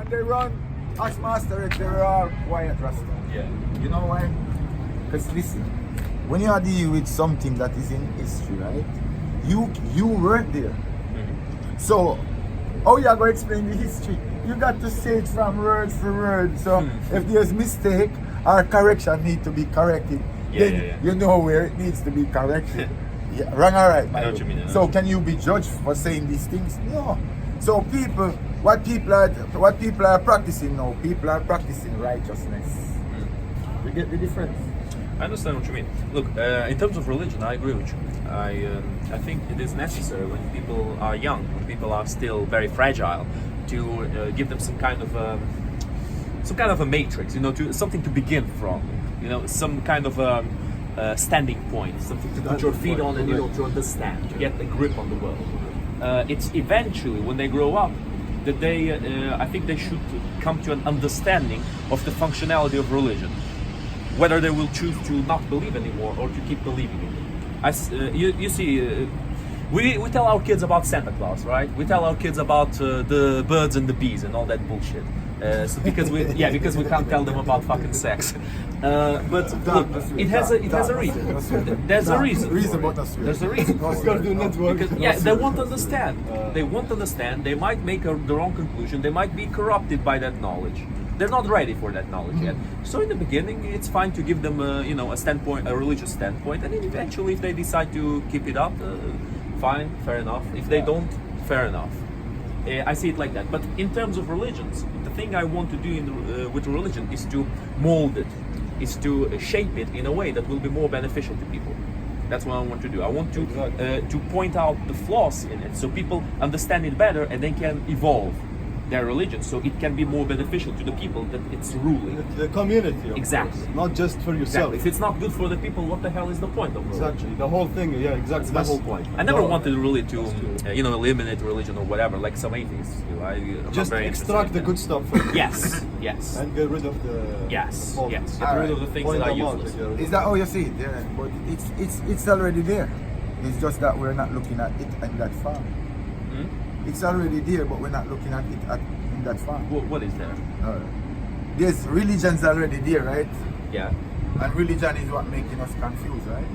when they run Ashmaster, they're all quiet Rasta. Yeah. You know why? Because listen, when you are dealing with something that is in history, right? You weren't there. Mm-hmm. So how you are going to explain the history? You got to say it from word for word. So if there's mistake or correction need to be corrected, then you know where it needs to be corrected. Yeah, wrong or right, I know what you mean. So can you be judged for saying these things? No. So what people are practicing now, people are practicing righteousness. You get the difference? I understand what you mean. Look, in terms of religion, I agree with you. I think it is necessary when people are young, when people are still very fragile, to give them some kind of a matrix, something to begin from, some kind of standing point, something to put your feet on and to understand, to get a grip on the world. It's eventually when they grow up that I think they should come to an understanding of the functionality of religion, whether they will choose to not believe anymore or to keep believing it. You see. We tell our kids about Santa Claus, right? We tell our kids about the birds and the bees and all that bullshit. Because we can't tell them about fucking sex. But look, it has a reason. There's a reason. There's a reason. Because, they won't understand. They won't understand. They might make the wrong conclusion. They might be corrupted by that knowledge. They're not ready for that knowledge yet. So in the beginning, it's fine to give them a standpoint, a religious standpoint, and then eventually, if they decide to keep it up, fine, fair enough. If they don't, fair enough. I see it like that. But in terms of religions, the thing I want to do with religion is to mold it, is to shape it in a way that will be more beneficial to people. That's what I want to do. I want to point out the flaws in it so people understand it better and they can evolve their religion so it can be more beneficial to the people that it's ruling. The community, of exactly. course. Not just for yourself. Exactly. If it's not good for the people, what the hell is the point of religion? Exactly. The whole thing, exactly. That's the whole point. I never wanted really to, eliminate religion or whatever, like some atheists do. I'm just extract the good stuff from it. Yes. And get rid of the... Yes. fault. Yes. Get rid of the things that are useless. Is that how you see it? Yeah. But it's already there. It's just that we're not looking at it in that far. It's already there, but we're not looking at it in that far. What is there? There's religion's already there, right? Yeah. And religion is what making us confused, right?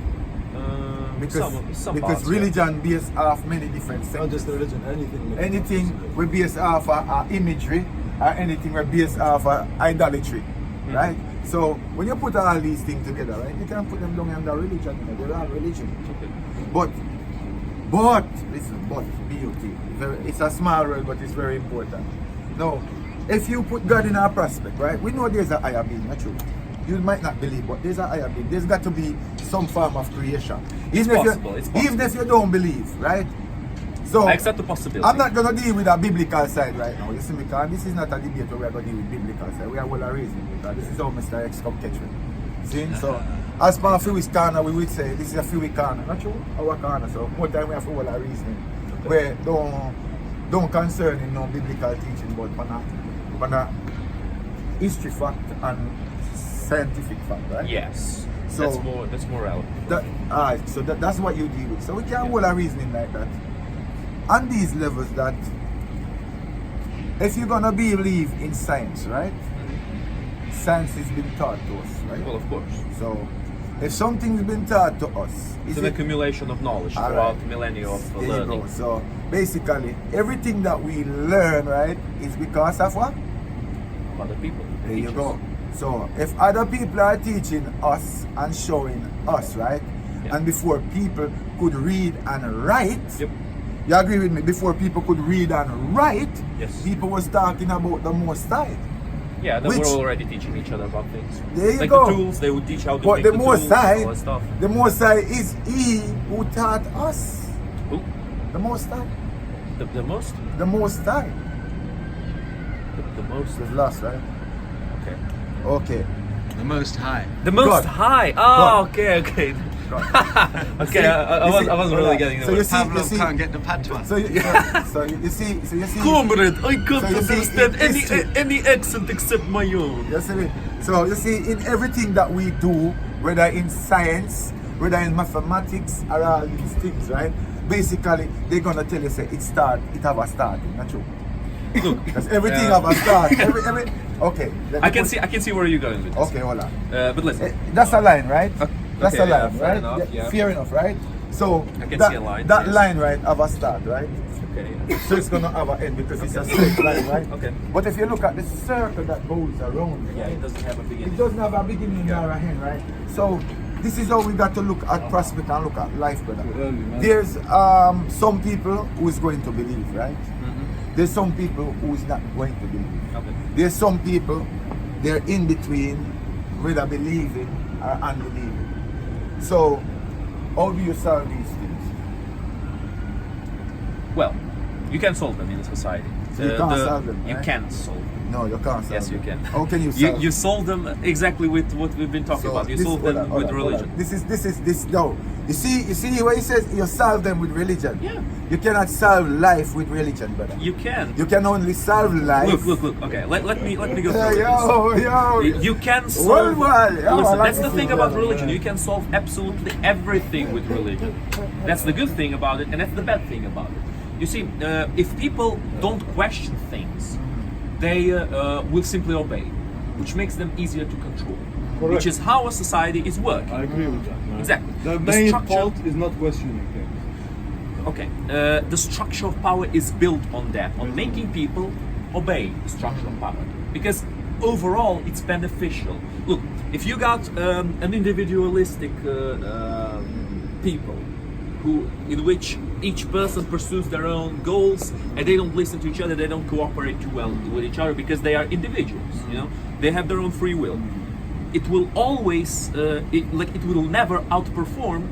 Because parts, religion based off many different things. Not just religion, anything. Anything we based off imagery, or anything we based off idolatry, right? So when you put all these things together, right, you can put them down under religion. They're all religion. Okay. But listen, beauty. It's a small word, but it's very important. Now, if you put God in our prospect, right, we know there's a higher being, not true. You might not believe, but there's a higher being. There's got to be some form of creation. It's possible. Even if you don't believe, right? So I accept the possibility. I'm not gonna deal with a biblical side right now. You see, because this is not a debate where we're gonna deal with biblical side. We are well reasoning because this is how Mr. X come catch me. See? So as per a few corner, we would say this is a few corner, not true? Our corner. So more time we have to well reasoning. Where don't concern in no biblical teaching, but on a history fact and scientific fact, right? Yes. So that's more relevant. Alright, so that's what you deal with. So we can hold a reasoning like that. On these levels that if you're gonna believe in science, right? Science has been taught to us, right? Well, of course. So if something's been taught to us, it's an accumulation of knowledge throughout millennia of learning. So basically, everything that we learn, right, is because of what? Other people. There you go. So if other people are teaching us and showing us, right? Yeah. And before people could read and write, you agree with me? Before people could read and write, people was talking about the Most High. Yeah, they were already teaching each other about things. There you like go. The tools, they would teach how to but make the the Most tools High, and all that stuff. The Most High is He who taught us. Who? The Most High. The most? The Most High. The most? We've lost, right? Okay. The Most High. The Most High. Oh, okay. Okay, I wasn't really getting it. So Pavlov can't get the patois. So you see. Comrade, I can't understand any accent except my own. You see? So you see, in everything that we do, whether in science, whether in mathematics, or all these things, right? Basically, they're gonna tell you say it have a starting, not true. Look, Because everything have a start. Every okay. let me I can put- see where you're going with this. Okay, hold on. But listen, That's a line, right? That's okay, a line, fair right? enough, yeah. Fair enough, right? So I can that, see a line, that yes. line, right, have a start, right? okay. So it's gonna have an end because it's a straight line, right? Okay. But if you look at the circle that goes around, Yeah, right? it doesn't have a beginning. It doesn't have a beginning Yeah. or a end, right? So this is how we got to look at prospect and look at life, brother. Early, man. There's some people who's going to believe, right? There's some people who's not going to believe. Okay. There's some people they're in between, whether believing or unbelieving. So how do you solve these things? Well, you can solve them in a society. So you can't solve them, You right? can solve them. No, you can't solve Yes, you it. can. How can you solve You solve them exactly with what we've been talking about. You this- solve hold them on, hold with on, hold religion. on. This no. You see where he says you solve them with religion. Yeah. You cannot solve life with religion, brother. You can. You can only solve life. Look. Okay, let me go through Yo, yo. this. You can solve. Worldwide. Yeah, I Listen, like that's the this thing one, about yeah. religion. You can solve absolutely everything with religion. That's the good thing about it, and that's the bad thing about it. You see, if people don't question things, they will simply obey, which makes them easier to control. Correct. Which is how a society is working. I agree with that, man. Exactly. The The main structure- fault is not questioning things. Okay, the structure of power is built on that, on making people obey the structure of power. Because overall, it's beneficial. Look, if you got an individualistic people, in which each person pursues their own goals and they don't listen to each other, they don't cooperate too well with each other because they are individuals. You know, they have their own free will. It will always, it will never outperform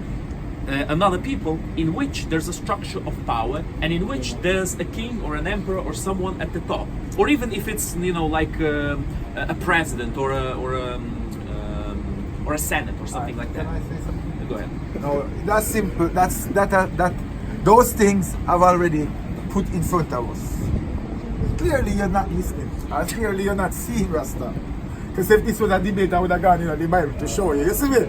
another people in which there's a structure of power and in which there's a king or an emperor or someone at the top, or even if it's like a president or a senate or something like that. Can I say something? Go ahead. No, that's simple. That those things have already put in front of us. Clearly, you're not listening. Clearly, you're not seeing Rasta. Because if this was a debate, I would have gone in the Bible to show you. You see me?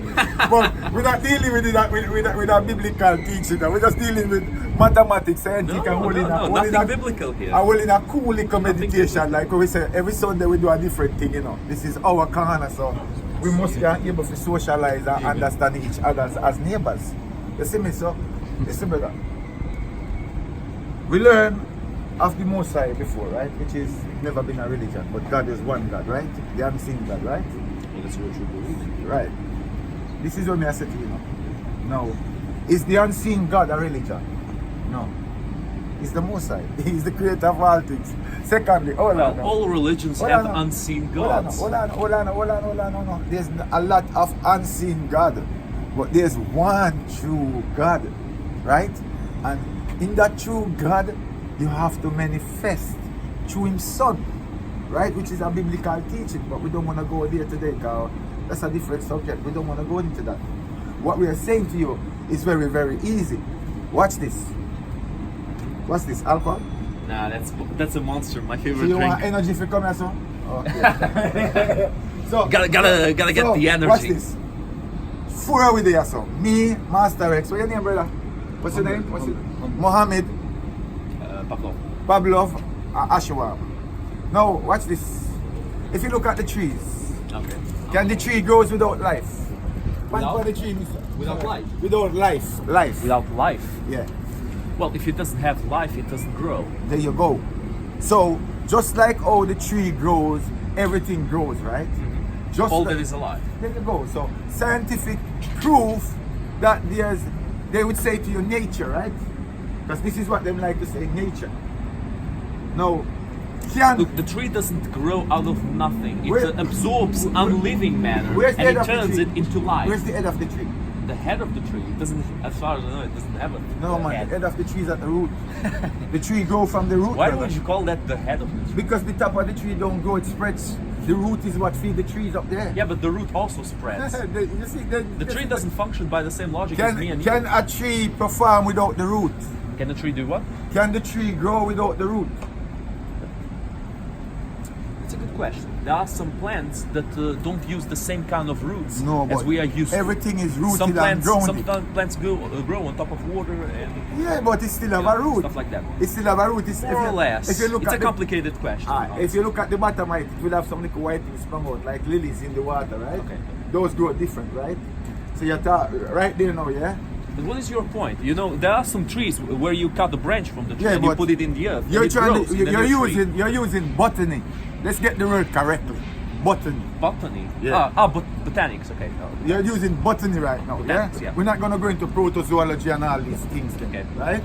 But we're not dealing with a biblical teaching. We're just dealing with mathematics, scientific, and holding nothing biblical here. I will in a cool little meditation, like we say, every Sunday we do a different thing, you know. This is our corner, so we must be able to socialize and understand each other as neighbors. You see me, so? You see, brother? We learn of the Most High before, right? Which is never been a religion, but God is one God, right? The unseen God, right? Well, that's what you believe. Right. This is what I say to you now. No. Is the unseen God a religion? No. He's the Most High. He's the creator of all things. Secondly, Well, all religions have unseen gods. Hold on. There's a lot of unseen God, but there's one true God, right? And in that true God, you have to manifest through His Son, right? Which is a biblical teaching, but we don't want to go there today, because that's a different subject. We don't want to go into that. What we are saying to you is very, very easy. Watch this. What's this? Alcohol? Nah, that's a monster. My So favorite you drink. want energy for come here, so? Okay. So Gotta get so, the energy. Watch this. Four with the so. Me, Master X. What's your name, brother? What's your name? What's your Mohammed, Pavlov. Pavlov, Ashewarma. Now, watch this. If you look at the trees, Okay. can the tree grows without life? One Without? for the tree, mister. Without life? Without life. Life. Without life. Yeah. Well, if it doesn't have life, it doesn't grow. There you go. So, just like how the tree grows, everything grows, right? Just All like- that is alive. There you go. So, scientific proof that they would say to you, nature, right? Because this is what they like to say, nature. Now, Look, the tree doesn't grow out of nothing. It Where- absorbs unliving matter where's the and head it of the turns tree? it into life. Where's the head of the tree? The head of the tree? It doesn't, as far as I know, it doesn't have a No, man, head. the head of the tree is at the root. The tree grow from the root. Why brother. would you call that the head of the tree? Because the top of the tree don't grow, it spreads. The root is what feed the trees up there. Yeah, but the root also spreads. You see, The tree doesn't function by the same logic as me and you. Can a tree perform without the root? Can the tree do what? Can the tree grow without the root? It's a good question. There are some plants that don't use the same kind of roots No, as but we are used everything to. is rooted Some plants, and some grounded. plants grow on top of water and Yeah, but it still have a root. stuff like that. It still have a root. It's, More or less. If you look It's at a the- complicated question. If you look at the bottom, right, it will have some little white things sprung out, like lilies in the water, right? Okay. Those grow different, right? So you're right there now, yeah? But what is your point? You know, there are some trees where you cut the branch from the tree Yeah, and you but put it in the earth. You're and it trying grows, to, and then you're a tree. using botany. Let's get the word correctly. Botany. Botany. Yeah. Botanics. Okay. Oh, You're using botany right now, Botanics, yeah? yeah. We're not gonna go into protozoology and all these things, then, Okay. right?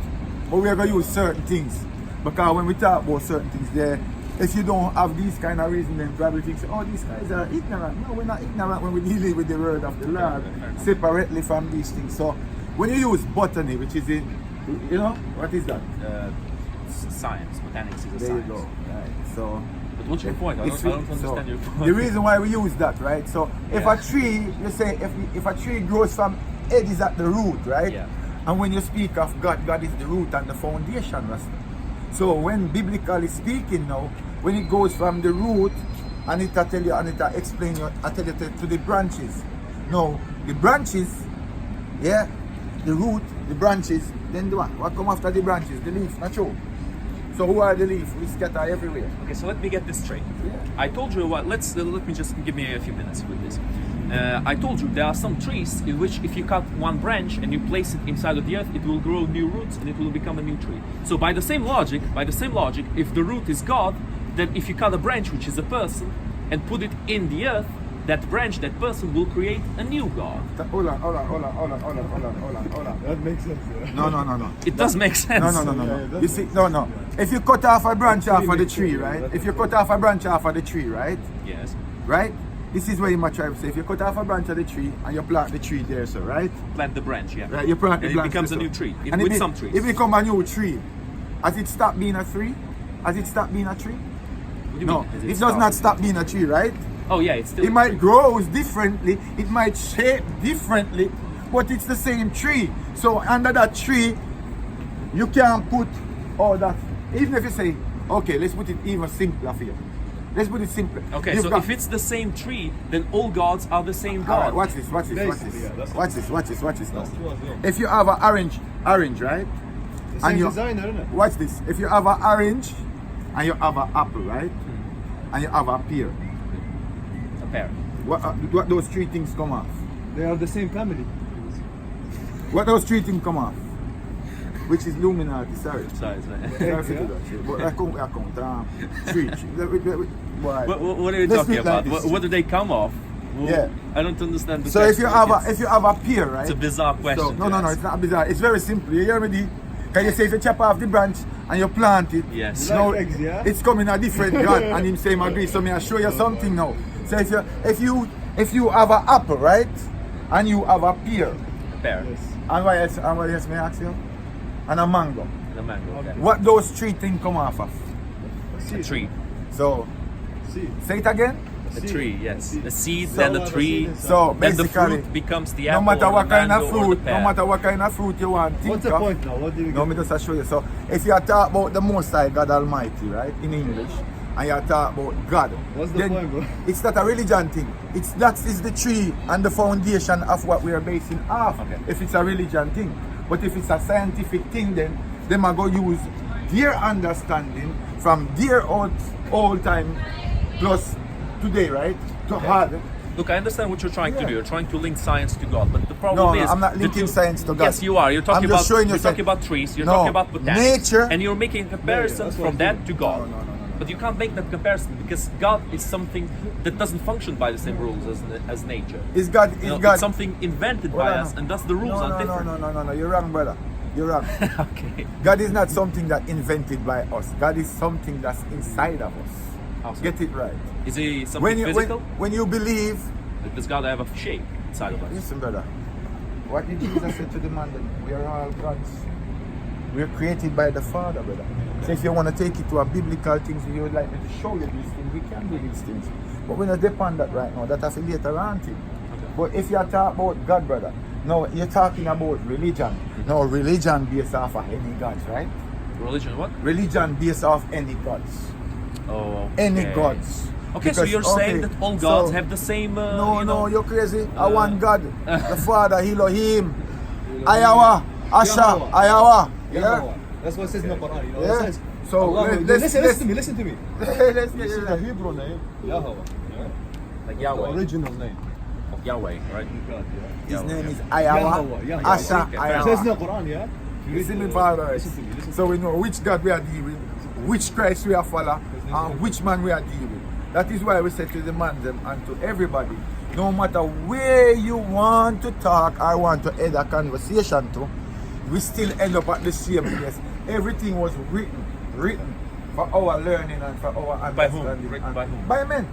But we're gonna use certain things. Because when we talk about certain things there, if you don't have these kind of reason, then probably think, oh, these guys are ignorant. No, we're not ignorant when we deal with the word of the Lord separately from these things. So when you use botany, which is in, you know, what is that? Science. Botanics is a There science. you go. Right. So But what's your point? I It's don't so understand your point. the reason why we use that, right? So if Yeah. a tree, you say if a tree grows from edges at the root, right? Yeah. And when you speak of God, God is the root and the foundation, Rasta. So when biblically speaking now, when it goes from the root and it tell you and it explain you, I tell you to the branches. No, the branches, yeah, the root, the branches, then the what come after the branches? The leaf, not true. So who are the leaf? We scatter everywhere. Okay, so let me get this straight. I told you what. Let me just give me a few minutes with this. I told you there are some trees in which if you cut one branch and you place it inside of the earth, it will grow new roots and it will become a new tree. So by the same logic, if the root is God, then if you cut a branch which is a person and put it in the earth, that branch, that person will create a new God. Hold on. That makes sense. Yeah. No. It does make sense. No. You see, no. If you cut off a branch off of the tree, right? If you cut off a branch off of the tree, right? Yes. Right? This is where you might try to say, if you cut off a branch of the tree and you plant the tree there, so right? Plant the branch, yeah. Right, you plant the and branch it becomes a there, new so. tree. And With some trees. It become a new tree. Has it stopped being a tree? Has it stopped being a tree? What do you No, mean? Has it does stopped? not stop being a tree, right? Oh yeah, it's still. It might grow differently, it might shape differently, but it's the same tree. So under that tree, you can put all that. Even if you say, okay, let's put it even simpler for you. Let's put it simpler. Okay, You've so got- if it's the same tree, then all gods are the same All God. right, watch this. Basically, yeah, that's- Watch this now. That's true as well. If you have an orange, right? The same you designer, isn't it? watch this. If you have an orange and you have an apple, right? And you have a pear, A pair. what those three things come off? They are the same family. What those three things come off? Which is Illuminati, sorry. Sorry. Sorry for that shit. But I count, three. Boy. What are you Let's talking do it like about? this. What do they come off? Well, Yeah. I don't understand the So if text, you like, have it's- if you have a pear, right? It's a bizarre question. So, to no, ask. it's not bizarre. It's very simple. You hear me? Can you say if you chop off the branch and you plant it? Yes. Now, Like eggs, yeah? it's coming a different God, and him same agree. So me I show you something now. So if you have an apple, right, and you have a pear, A pear. Yes. and what else may I ask you? And a mango. And a mango. Okay. What those three things come off of? A tree. So See. say it again. A tree, yes. A seed, So then a what tree, the seed is? So then the basically, fruit becomes the no apple, matter or what the kind of mango, or fruit, the pear. no matter what kind of fruit you want, think What's the of. point now? What do you No, me just show you. So, if you are talk about the Most High God Almighty, right, in English, and you are talk about God, What's the then point, bro? it's not a religion thing. That is the tree and the foundation of what we are basing off. Okay. If it's a religion thing, but if it's a scientific thing, then them are going to use their understanding from their old time plus today, right, to hard. Look, I understand what you're trying to Yeah. do. You're trying to link science to God, but the problem No, is I'm not the linking two- science to God. Yes, you are. You're talking I'm just about showing you you're talking some- about trees. You're No, talking about botanics, nature- and you're making comparisons that's from what that I'm to doing. God. No. But you can't make that comparison because God is something that doesn't function by the same rules as nature. Is God? You Is know, God? it's something invented Hold by on, us, no. and thus the rules are different. No. You're wrong, brother. You're wrong. Okay. God is not something that invented by us. God is something that's inside of us. How so? Get it right. Is he something physical? When you believe, Like, does God have a shape inside of us? listen, brother. What did Jesus say to the man? That we are all gods. We are created by the Father, brother. So if you want to take it to a biblical things, you would like me to show you these things. We can do these things, but we're not depend that right now. That has to later on thing. But if you are talking about God, brother, no, you're talking about religion. No, religion based off of any gods, right? Religion, what? Religion based off any gods. Oh, Any okay. gods. Okay, so Because- you're saying okay, that all gods so- have the same. No, you no, know, you're crazy. I want God, the Father, Elohim, Ayawa, Asha, Ayawa. Yeah. Yahweh. That's what it says in the Quran. You know, Yeah. it says, So, Allah, let's- listen to me. Listen to me. Let's This is the Hebrew name, Yahweh. Yeah? like The Yahweh, original name of Yahweh, right? of God. Yeah. His Yahweh, name is Yahweh, Ayawa, Yahweh. Asha, Okay, It says in the Ayawa. Quran, yeah. You Listen read to the- Father. Listen to me. Listen to So me. we know which God we are dealing with, which Christ we are follow, and which man we are dealing with. That is why we say to the man them and to everybody, no matter where you want to talk or want to end a conversation to, we still end up at the same place. Everything was written for our learning and for our By whom? understanding. Written and- by whom? By men.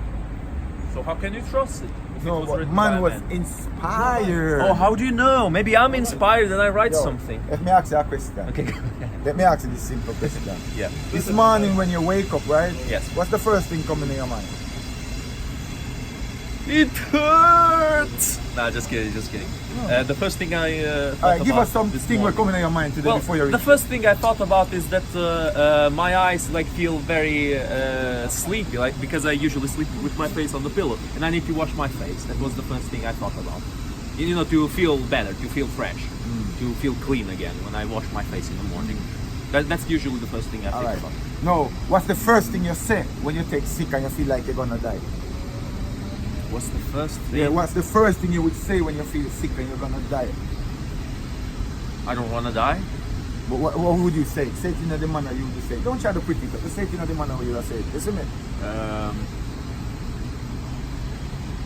So how can you trust it? If No, it was but written man by was men? inspired. Oh, how do you know? Maybe I'm inspired and I write Yo, something. Let me ask you a question. Okay, go ahead. Let me ask you this simple question. Yeah. This morning when you wake up, right? Yes. What's the first thing coming in your mind? It hurts. Nah, just kidding, just kidding. The first thing I thought Alright, give about us some this thing morning- coming in your mind today Well, before you reach. the first thing I thought about is that my eyes like feel very sleepy, like because I usually sleep with my face on the pillow, and I need to wash my face. That was the first thing I thought about. You know, to feel better, to feel fresh, to feel clean again when I wash my face in the morning. That's usually the first thing I think Alright. about. No, what's the first thing you say when you take sick and you feel like you're gonna die? What's the first thing? Yeah, what's the first thing you would say when you feel sick and you're gonna die? I don't want to die. What would you say? Say it in the manner you would say. Don't try to pretty it, just say it in the manner you would say it. Listen me.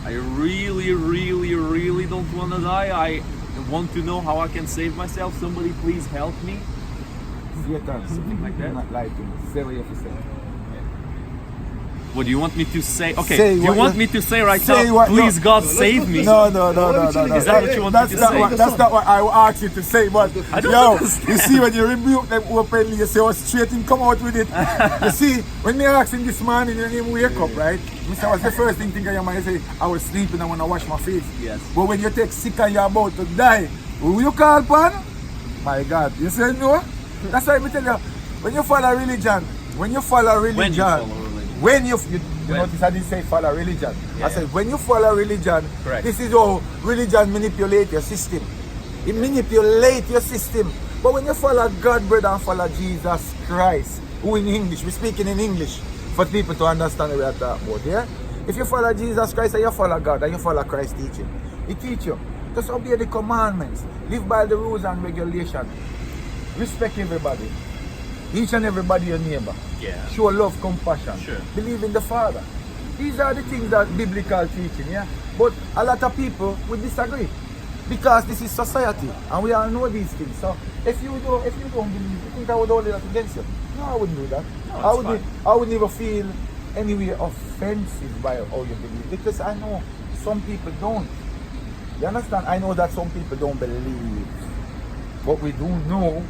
I really don't want to die. I want to know how I can save myself. Somebody please help me. Something like that? Do not lie to me. Say what you have to say. What do you want me to say? Okay, Say do you what want you- me to say right say now? what- Please no. God save me. No. Is that what you want that's me to not say? What, that's not what I will ask you to say, but I don't yo, understand. you see when you rebuke them openly, you say, oh, straight and come out with it. You see, when me ask him this morning, you him wake up, right? Mr. What's the first thing in your mind? You say, I was sleeping, I want to wash my face. Yes. But when you take sick and you're about to die, who you call upon? My God, you say no? That's why I tell you, when you follow religion, When you follow religion. when you When? notice I didn't say follow religion. Yeah, I said when you follow religion, Correct. this is how religion manipulate your system. It manipulate your system. But when you follow God, brother, and follow Jesus Christ, who in English, we're speaking in English for people to understand what we are talking about, yeah? If you follow Jesus Christ and you follow God and you follow Christ's teaching, He teach you. Just obey the commandments. Live by the rules and regulations. Respect everybody. Each and everybody your neighbor. Yeah. Show love, compassion. Sure. Believe in the Father. These are the things that biblical teaching, yeah? But a lot of people would disagree. Because this is society and we all know these things. So if you don't believe, you think I would hold it against you? No, I wouldn't do that. No, it's I would never feel any way offensive by how you believe. Because I know some people don't. You understand? I know that some people don't believe. But we do know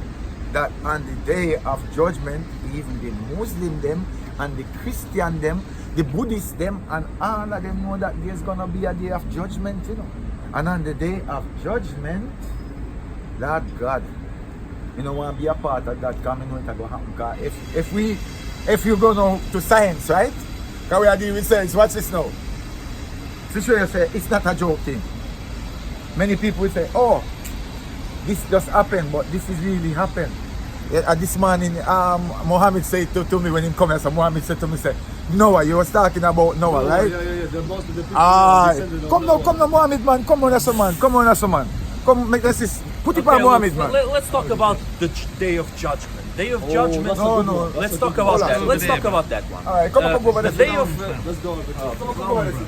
that on the day of judgment, even the Muslim them and the Christian them, the Buddhist them, and all of them know that there's gonna be a day of judgment, you know. And on the day of judgment, Lord God, you know, want to be a part of that coming when it go happen. Because if you go now to science, right? Because we are dealing with science, watch this now. To show you say it's not a joke thing. Many people will say, oh, this just happened, but this is really happened. Yeah, this morning, Muhammad said to me when he come here, so Muhammad said to me, say, Noah, you was talking about Noah, right? Yeah. The most of the people. Come now, Muhammad, man. Come on, man. Come, make this. Put it on Muhammad, man. Let's talk about the Day of Judgment. Day of Judgment. that's a good one. Let's talk about that. Hold on. Let's talk about that one. All right, come on, go over The there. Day of Let's go over to Come over there.